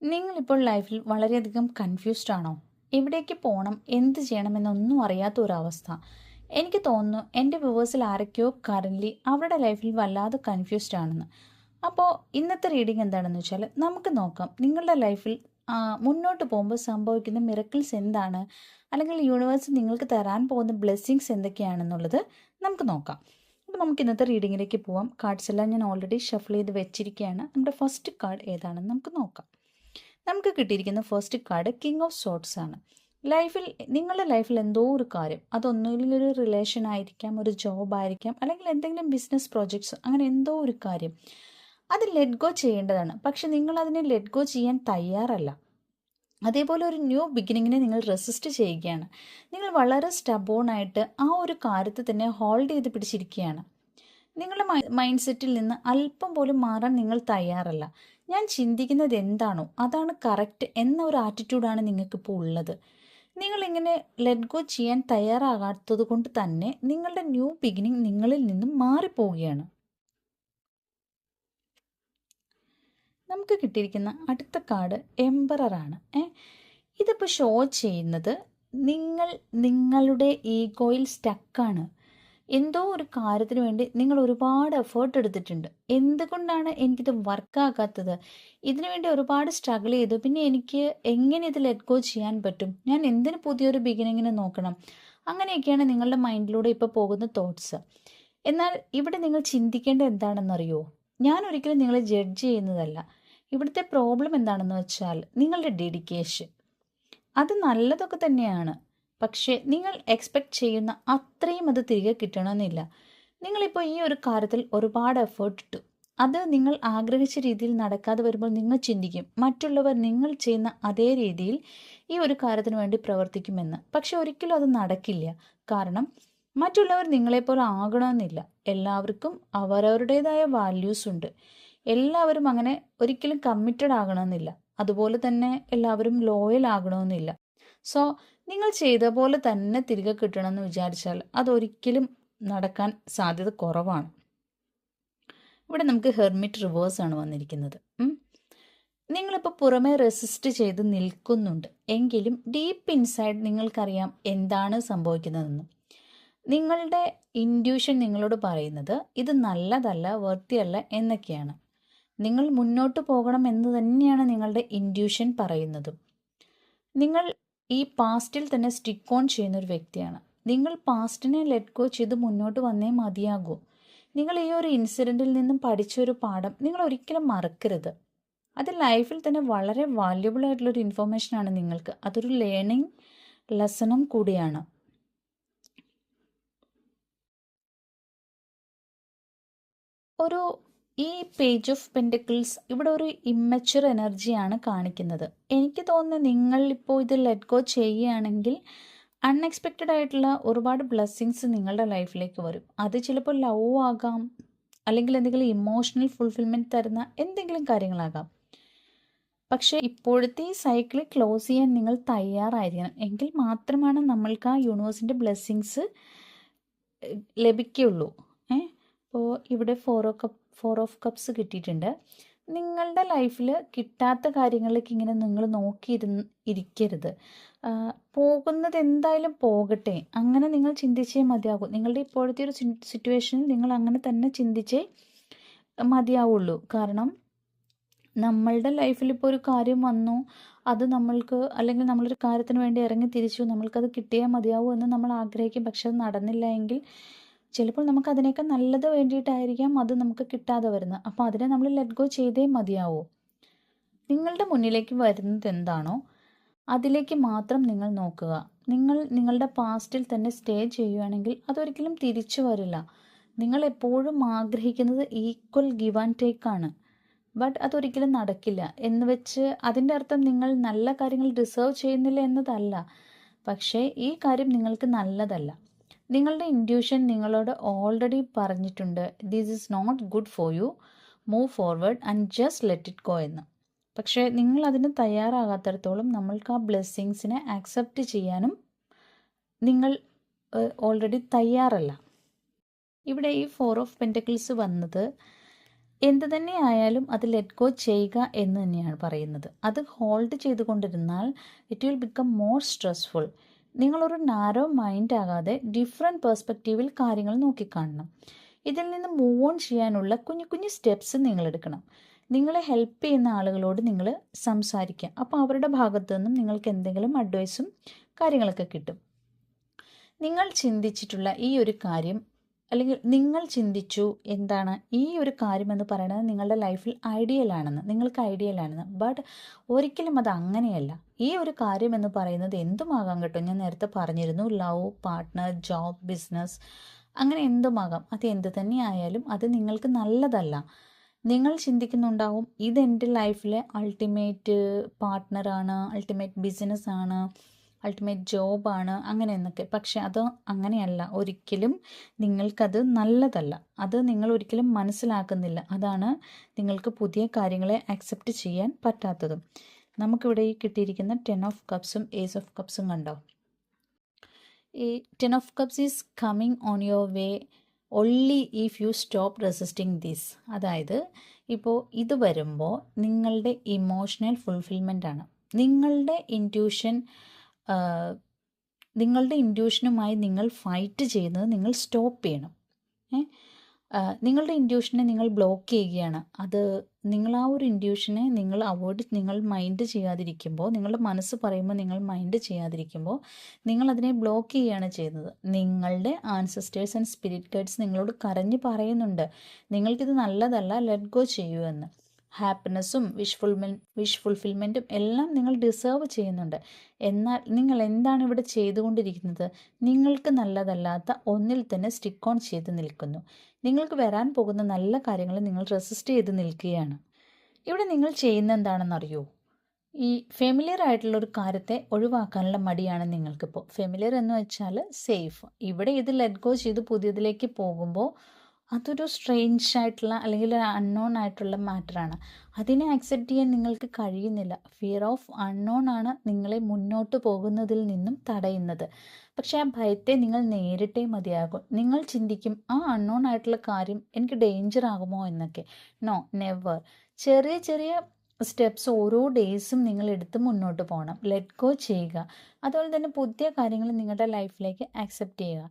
നിങ്ങളിപ്പോൾ ലൈഫിൽ വളരെയധികം കൺഫ്യൂസ്ഡ് ആണോ? എവിടേക്ക് പോകണം, എന്ത് ചെയ്യണമെന്നൊന്നും അറിയാത്ത ഒരവസ്ഥ. എനിക്ക് തോന്നുന്നു എൻ്റെ വ്യൂവേഴ്സിൽ ആരൊക്കെയോ കറൻ്റ്ലി അവരുടെ ലൈഫിൽ വല്ലാതെ കൺഫ്യൂസ്ഡ് ആണെന്ന്. അപ്പോൾ ഇന്നത്തെ റീഡിംഗ് എന്താണെന്ന് വെച്ചാൽ നമുക്ക് നോക്കാം നിങ്ങളുടെ ലൈഫിൽ മുന്നോട്ട് പോകുമ്പോൾ സംഭവിക്കുന്ന മിറക്കിൾസ് എന്താണ്, അല്ലെങ്കിൽ യൂണിവേഴ്സ് നിങ്ങൾക്ക് തരാൻ പോകുന്ന ബ്ലെസ്സിങ്സ് എന്തൊക്കെയാണെന്നുള്ളത് നമുക്ക് നോക്കാം. അപ്പോൾ നമുക്ക് ഇന്നത്തെ റീഡിങ്ങിലേക്ക് പോവാം. കാർഡ്സ് എല്ലാം ഞാൻ ഓൾറെഡി ഷഫിൾ ചെയ്ത് വെച്ചിരിക്കുകയാണ്. നമ്മുടെ ഫസ്റ്റ് കാർഡ് ഏതാണെന്ന് നമുക്ക് നോക്കാം. നമുക്ക് കിട്ടിയിരിക്കുന്ന first card king of sorts ആണ്. നിങ്ങളുടെ ലൈഫിൽ എന്തോ ഒരു കാര്യം, അതൊന്നുമില്ലെങ്കിൽ ഒരു റിലേഷൻ ആയിരിക്കാം, ഒരു ജോബ് ആയിരിക്കാം, അല്ലെങ്കിൽ എന്തെങ്കിലും ബിസിനസ് പ്രോജക്ട്സ്, അങ്ങനെ എന്തോ ഒരു കാര്യം അത് ലെറ്റ് ഗോ ചെയ്യേണ്ടതാണ്. പക്ഷെ നിങ്ങൾ അതിനെ ലെറ്റ് ഗോ ചെയ്യാൻ തയ്യാറല്ല. അതേപോലെ ഒരു ന്യൂ ബിഗിനിങ്ങിനെ നിങ്ങൾ റെസിസ്റ്റ് ചെയ്യുകയാണ്. നിങ്ങൾ വളരെ സ്റ്റബോണായിട്ട് ആ ഒരു കാര്യത്തെ തന്നെ ഹോൾഡ് ചെയ്ത് പിടിച്ചിരിക്കുകയാണ്. നിങ്ങളുടെ മൈൻഡ് സെറ്റിൽ നിന്ന് അല്പം പോലും മാറാൻ നിങ്ങൾ തയ്യാറല്ല. ഞാൻ ചിന്തിക്കുന്നത് എന്താണോ അതാണ് കറക്റ്റ് എന്ന ഒരു ആറ്റിറ്റ്യൂഡാണ് നിങ്ങൾക്കിപ്പോൾ ഉള്ളത്. നിങ്ങളിങ്ങനെ ലെറ്റ് ഗോ ചെയ്യാൻ തയ്യാറാകാത്തത് കൊണ്ട് തന്നെ നിങ്ങളുടെ ന്യൂ ബിഗിനിങ് നിങ്ങളിൽ നിന്നും മാറിപ്പോവുകയാണ്. നമുക്ക് കിട്ടിയിരിക്കുന്ന അടുത്ത കാർഡ് എംപററാണ്. ഇതിപ്പോൾ ഷോ ചെയ്യുന്നത് നിങ്ങൾ നിങ്ങളുടെ ഈഗോയിൽ സ്റ്റക്കാണ്. എന്തോ ഒരു കാര്യത്തിന് വേണ്ടി നിങ്ങൾ ഒരുപാട് എഫേർട്ട് എടുത്തിട്ടുണ്ട്. എന്തുകൊണ്ടാണ് എനിക്കിത് വർക്കാകാത്തത്, ഇതിനു വേണ്ടി ഒരുപാട് സ്ട്രഗിൾ ചെയ്തു, പിന്നെ എനിക്ക് എങ്ങനെ ഇത് ലെറ്റ് ഗോ ചെയ്യാൻ പറ്റും, ഞാൻ എന്തിന് പുതിയൊരു ബിഗിനിങ്ങിനെ നോക്കണം, അങ്ങനെയൊക്കെയാണ് നിങ്ങളുടെ മൈൻഡിലൂടെ ഇപ്പോൾ പോകുന്ന തോട്ട്സ്. എന്നാൽ ഇവിടെ നിങ്ങൾ ചിന്തിക്കേണ്ടത് എന്താണെന്നറിയോ? ഞാൻ ഒരിക്കലും നിങ്ങളെ ജഡ്ജ് ചെയ്യുന്നതല്ല. ഇവിടുത്തെ പ്രോബ്ലം എന്താണെന്ന് വെച്ചാൽ നിങ്ങളുടെ ഡെഡിക്കേഷൻ. അത് നല്ലതൊക്കെ തന്നെയാണ്, പക്ഷേ നിങ്ങൾ എക്സ്പെക്റ്റ് ചെയ്യുന്ന അത്രയും അത് തിരികെ കിട്ടണമെന്നില്ല. നിങ്ങളിപ്പോൾ ഈ ഒരു കാര്യത്തിൽ ഒരുപാട് എഫേർട്ട് ഇട്ടു, അത് നിങ്ങൾ ആഗ്രഹിച്ച രീതിയിൽ നടക്കാതെ വരുമ്പോൾ നിങ്ങൾ ചിന്തിക്കും മറ്റുള്ളവർ നിങ്ങൾ ചെയ്യുന്ന അതേ രീതിയിൽ ഈ ഒരു കാര്യത്തിന് വേണ്ടി പ്രവർത്തിക്കുമെന്ന്. പക്ഷെ ഒരിക്കലും അത് നടക്കില്ല. കാരണം മറ്റുള്ളവർ നിങ്ങളെപ്പോലെ ആകണമെന്നില്ല. എല്ലാവർക്കും അവരവരുടേതായ വാല്യൂസ് ഉണ്ട്. എല്ലാവരും അങ്ങനെ ഒരിക്കലും കമ്മിറ്റഡ് ആകണമെന്നില്ല. അതുപോലെ തന്നെ എല്ലാവരും ലോയൽ ആകണമെന്നില്ല. സോ നിങ്ങൾ ചെയ്ത പോലെ തന്നെ തിരികെ കിട്ടണമെന്ന് വിചാരിച്ചാൽ അതൊരിക്കലും നടക്കാൻ സാധ്യത കുറവാണ്. ഇവിടെ നമുക്ക് ഹെർമിറ്റ് റിവേഴ്സ് ആണ് വന്നിരിക്കുന്നത്. നിങ്ങളിപ്പോൾ പുറമെ റെസിസ്റ്റ് ചെയ്ത് നിൽക്കുന്നുണ്ട്, എങ്കിലും ഡീപ്പ് ഇൻസൈഡ് നിങ്ങൾക്കറിയാം എന്താണ് സംഭവിക്കുന്നതെന്ന്. നിങ്ങളുടെ ഇൻഡ്യൂഷൻ നിങ്ങളോട് പറയുന്നത് ഇത് നല്ലതല്ല, വൃത്തിയല്ല എന്നൊക്കെയാണ്. നിങ്ങൾ മുന്നോട്ട് പോകണം എന്ന് തന്നെയാണ് നിങ്ങളുടെ ഇൻഡ്യൂഷൻ പറയുന്നതും. നിങ്ങൾ ഈ പാസ്റ്റിൽ തന്നെ സ്റ്റിക്ക് ഓൺ ചെയ്യുന്ന ഒരു വ്യക്തിയാണ്. നിങ്ങൾ പാസ്റ്റിനെ ലെറ്റ് ഗോ ചെയ്ത് മുന്നോട്ട് വന്നേ മതിയാകൂ. നിങ്ങൾ ഈ ഒരു ഇൻസിഡൻറ്റിൽ നിന്നും പഠിച്ചൊരു പാഠം നിങ്ങൾ ഒരിക്കലും മറക്കരുത്. അത് ലൈഫിൽ തന്നെ വളരെ വാല്യുബിൾ ആയിട്ടുള്ളൊരു ഇൻഫോർമേഷനാണ് നിങ്ങൾക്ക്. അതൊരു ലേണിംഗ് ലെസണും കൂടിയാണ്. ഒരു ഈ പേജ് ഓഫ് പെൻറ്റക്കിൾസ് ഇവിടെ ഒരു ഇമ്മച്വർ എനർജിയാണ് കാണിക്കുന്നത്. എനിക്ക് തോന്നുന്നത് നിങ്ങളിപ്പോൾ ഇത് ലെറ്റ് ഗോ ചെയ്യുകയാണെങ്കിൽ അൺഎക്സ്പെക്റ്റഡ് ആയിട്ടുള്ള ഒരുപാട് ബ്ലെസ്സിങ്സ് നിങ്ങളുടെ ലൈഫിലേക്ക് വരും. അത് ചിലപ്പോൾ ലവ് ആകാം, അല്ലെങ്കിൽ എന്തെങ്കിലും ഇമോഷണൽ ഫുൾഫിൽമെൻറ്റ് തരുന്ന എന്തെങ്കിലും കാര്യങ്ങളാകാം. പക്ഷേ ഇപ്പോഴത്തെ ഈ സൈക്കിൾ ക്ലോസ് ചെയ്യാൻ നിങ്ങൾ തയ്യാറായിരിക്കണം. എങ്കിൽ മാത്രമാണ് നമ്മൾക്ക് ആ യൂണിവേഴ്സിൻ്റെ ബ്ലെസ്സിങ്സ് ലഭിക്കുകയുള്ളൂ. അപ്പോൾ ഇവിടെ ഫോർ ഓഫ് കപ്സ് കിട്ടിയിട്ടുണ്ട്. നിങ്ങളുടെ ലൈഫിൽ കിട്ടാത്ത കാര്യങ്ങളിലേക്ക് ഇങ്ങനെ നിങ്ങൾ ഇരിക്കരുത്. പോകുന്നത് എന്തായാലും പോകട്ടെ, അങ്ങനെ നിങ്ങൾ ചിന്തിച്ചേ മതിയാകും. നിങ്ങളുടെ ഇപ്പോഴത്തെ ഒരു സിറ്റുവേഷനിൽ നിങ്ങൾ അങ്ങനെ തന്നെ ചിന്തിച്ചേ മതിയാവുള്ളൂ. കാരണം നമ്മളുടെ ലൈഫിൽ ഇപ്പോൾ ഒരു കാര്യം വന്നു, അത് നമ്മൾക്ക്, അല്ലെങ്കിൽ നമ്മളൊരു കാര്യത്തിന് വേണ്ടി ഇറങ്ങി തിരിച്ചു, നമ്മൾക്കത് കിട്ടിയാൽ മതിയാവൂ എന്ന് നമ്മൾ ആഗ്രഹിക്കും. പക്ഷെ അത് നടന്നില്ല എങ്കിൽ ചിലപ്പോൾ നമുക്ക് അതിനേക്കാൾ നല്ലത് വേണ്ടിയിട്ടായിരിക്കാം അത് നമുക്ക് കിട്ടാതെ വരുന്നത്. അപ്പോൾ അതിനെ നമ്മൾ ലെറ്റ് ഗോ ചെയ്തേ മതിയാവൂ. നിങ്ങളുടെ മുന്നിലേക്ക് വരുന്നത് എന്താണോ അതിലേക്ക് മാത്രം നിങ്ങൾ നോക്കുക. നിങ്ങളുടെ പാസ്റ്റിൽ തന്നെ സ്റ്റേ ചെയ്യുകയാണെങ്കിൽ അതൊരിക്കലും തിരിച്ചു വരില്ല. നിങ്ങൾ എപ്പോഴും ആഗ്രഹിക്കുന്നത് ഈക്വൽ ഗിവ് ആൻഡ് ടേക്ക് ആണ്. ബട്ട് അതൊരിക്കലും നടക്കില്ല എന്ന് വെച്ച് അതിൻ്റെ അർത്ഥം നിങ്ങൾ നല്ല കാര്യങ്ങൾ ഡിസേർവ് ചെയ്യുന്നില്ല എന്നതല്ല. പക്ഷേ ഈ കാര്യം നിങ്ങൾക്ക് നല്ലതല്ല. നിങ്ങളുടെ ഇൻഡ്യൂഷൻ നിങ്ങളോട് ഓൾറെഡി പറഞ്ഞിട്ടുണ്ട്, this is not good for you, move forward and just let it go എന്ന്. പക്ഷേ നിങ്ങൾ അതിന് തയ്യാറാകാത്തിടത്തോളം നമ്മൾക്ക് ആ ബ്ലെസ്സിങ്സിനെ ആക്സെപ്റ്റ് ചെയ്യാനും നിങ്ങൾ ഓൾറെഡി തയ്യാറല്ല. ഇവിടെ ഈ ഫോർ ഓഫ് പെൻറ്റക്കിൾസ് വന്നത് എന്ത് തന്നെ ആയാലും അത് ലെറ്റ് ഗോ ചെയ്യുക എന്ന് തന്നെയാണ് പറയുന്നത്. അത് ഹോൾഡ് ചെയ്തുകൊണ്ടിരുന്നാൽ it will become more stressful. നിങ്ങളൊരു നാരോ മൈൻഡ് ആകാതെ ഡിഫറെൻറ്റ് പേഴ്സ്പെക്റ്റീവിൽ കാര്യങ്ങൾ നോക്കിക്കാണണം. ഇതിൽ നിന്ന് മൂവ് ഓൺ ചെയ്യാനുള്ള കുഞ്ഞു കുഞ്ഞു സ്റ്റെപ്സ് നിങ്ങൾ എടുക്കണം. നിങ്ങളെ ഹെൽപ്പ് ചെയ്യുന്ന ആളുകളോട് നിങ്ങൾ സംസാരിക്കുക. അപ്പോൾ അവരുടെ ഭാഗത്തു നിന്നും നിങ്ങൾക്ക് എന്തെങ്കിലും അഡ്വൈസും കാര്യങ്ങളൊക്കെ കിട്ടും. നിങ്ങൾ ചിന്തിച്ചിട്ടുള്ള ഈ ഒരു കാര്യം, അല്ലെങ്കിൽ നിങ്ങൾ ചിന്തിച്ചു എന്താണ് ഈ ഒരു കാര്യം എന്ന് പറയുന്നത് നിങ്ങളുടെ ലൈഫിൽ ഐഡിയലാണെന്ന്, നിങ്ങൾക്ക് ഐഡിയലാണെന്ന്. ബട്ട് ഒരിക്കലും അത് അങ്ങനെയല്ല. ഈ ഒരു കാര്യം എന്ന് പറയുന്നത് എന്തുമാകാം കേട്ടോ. ഞാൻ നേരത്തെ പറഞ്ഞിരുന്നു, ലവ്, പാർട്ട്ണർ, ജോബ്, ബിസിനസ്, അങ്ങനെ എന്തുമാകാം. അത് എന്ത് തന്നെ ആയാലും അത് നിങ്ങൾക്ക് നല്ലതല്ല. നിങ്ങൾ ചിന്തിക്കുന്നുണ്ടാവും ഇതെൻ്റെ ലൈഫിലെ അൾട്ടിമേറ്റ് പാർട്ട്ണറാണ്, അൾട്ടിമേറ്റ് ബിസിനസ്സാണ്, അൾട്ടിമേറ്റ് ജോബാണ്, അങ്ങനെ എന്നൊക്കെ. പക്ഷെ അത് അങ്ങനെയല്ല. ഒരിക്കലും നിങ്ങൾക്കത് നല്ലതല്ല. അത് നിങ്ങൾ ഒരിക്കലും മനസ്സിലാക്കുന്നില്ല. അതാണ് നിങ്ങൾക്ക് പുതിയ കാര്യങ്ങളെ അക്സെപ്റ്റ് ചെയ്യാൻ പറ്റാത്തതും. നമുക്കിവിടെ ഈ കിട്ടിയിരിക്കുന്ന 10 ഓഫ് കപ്സും ഏസ് ഓഫ് കപ്സും കണ്ടോ. ഈ 10 of cups is coming on your way only if you stop resisting this. അതായത് ഇപ്പോൾ ഇത് വരുമ്പോൾ നിങ്ങളുടെ ഇമോഷണൽ ഫുൾഫിൽമെൻ്റ് ആണ്. നിങ്ങളുടെ ഇൻറ്റ്യൂഷനുമായി നിങ്ങൾ ഫൈറ്റ് ചെയ്യുന്നത് നിങ്ങൾ സ്റ്റോപ്പ് ചെയ്യണം. നിങ്ങളുടെ ഇൻറ്റ്യൂഷനെ നിങ്ങൾ ബ്ലോക്ക് ചെയ്യുകയാണ്. അത് നിങ്ങൾ ആ ഒരു ഇൻറ്റ്യൂഷനെ നിങ്ങൾ മൈൻഡ് ചെയ്യാതിരിക്കുമ്പോൾ, നിങ്ങളുടെ മനസ്സ് പറയുമ്പോൾ നിങ്ങൾ മൈൻഡ് ചെയ്യാതിരിക്കുമ്പോൾ നിങ്ങളതിനെ ബ്ലോക്ക് ചെയ്യുകയാണ് ചെയ്യുന്നത്. നിങ്ങളുടെ ആൻസസ്റ്റേഴ്സ് ആൻഡ് സ്പിരിറ്റ് ഗൈഡ്സ് നിങ്ങളോട് കരഞ്ഞ് പറയുന്നുണ്ട് നിങ്ങൾക്കിത് നല്ലതല്ല, ലെറ്റ് ഗോ ചെയ്യൂ എന്ന്. ഹാപ്പിനെസ്സും വിഷ് ഫുൾഫിൽമെൻറ്റും എല്ലാം നിങ്ങൾ ഡിസേർവ് ചെയ്യുന്നുണ്ട്. എന്നാൽ നിങ്ങൾ എന്താണ് ഇവിടെ ചെയ്തുകൊണ്ടിരിക്കുന്നത്? നിങ്ങൾക്ക് നല്ലതല്ലാത്ത ഒന്നിൽ തന്നെ സ്റ്റിക്ക് ഓൺ ചെയ്ത് നിൽക്കുന്നു. നിങ്ങൾക്ക് വരാൻ പോകുന്ന നല്ല കാര്യങ്ങൾ നിങ്ങൾ റെസിസ്റ്റ് ചെയ്ത് നിൽക്കുകയാണ്. ഇവിടെ നിങ്ങൾ ചെയ്യുന്ന എന്താണെന്നറിയോ? ഈ ഫെമിലിയർ ആയിട്ടുള്ള ഒരു കാര്യത്തെ ഒഴിവാക്കാനുള്ള മടിയാണ് നിങ്ങൾക്കിപ്പോൾ. ഫെമിലിയർ എന്ന് വെച്ചാൽ സേഫ്. ഇവിടെ ഇത് ലെറ്റ് ഗോ ചെയ്ത് പുതിയതിലേക്ക് പോകുമ്പോൾ അതൊരു സ്ട്രേഞ്ച് ആയിട്ടുള്ള അല്ലെങ്കിൽ അൺനോൺ ആയിട്ടുള്ള മാറ്ററാണ്. അതിനെ അക്സെപ്റ്റ് ചെയ്യാൻ നിങ്ങൾക്ക് കഴിയുന്നില്ല. ഫിയർ ഓഫ് അൺനോൺ ആണ് നിങ്ങളെ മുന്നോട്ട് പോകുന്നതിൽ നിന്നും തടയുന്നത്. പക്ഷേ ആ ഭയത്തെ നിങ്ങൾ നേരിട്ടേ മതിയാകും. നിങ്ങൾ ചിന്തിക്കും ആ അൺനോൺ ആയിട്ടുള്ള കാര്യം എനിക്ക് ഡേഞ്ചർ ആകുമോ എന്നൊക്കെ. No, never. ചെറിയ ചെറിയ സ്റ്റെപ്സ് ഓരോ ഡേയ്സും നിങ്ങൾ എടുത്ത് മുന്നോട്ട് പോകണം. ലെറ്റ് ഗോ ചെയ്യുക. അതുപോലെ തന്നെ പുതിയ കാര്യങ്ങൾ നിങ്ങളുടെ ലൈഫിലേക്ക് അക്സെപ്റ്റ് ചെയ്യുക.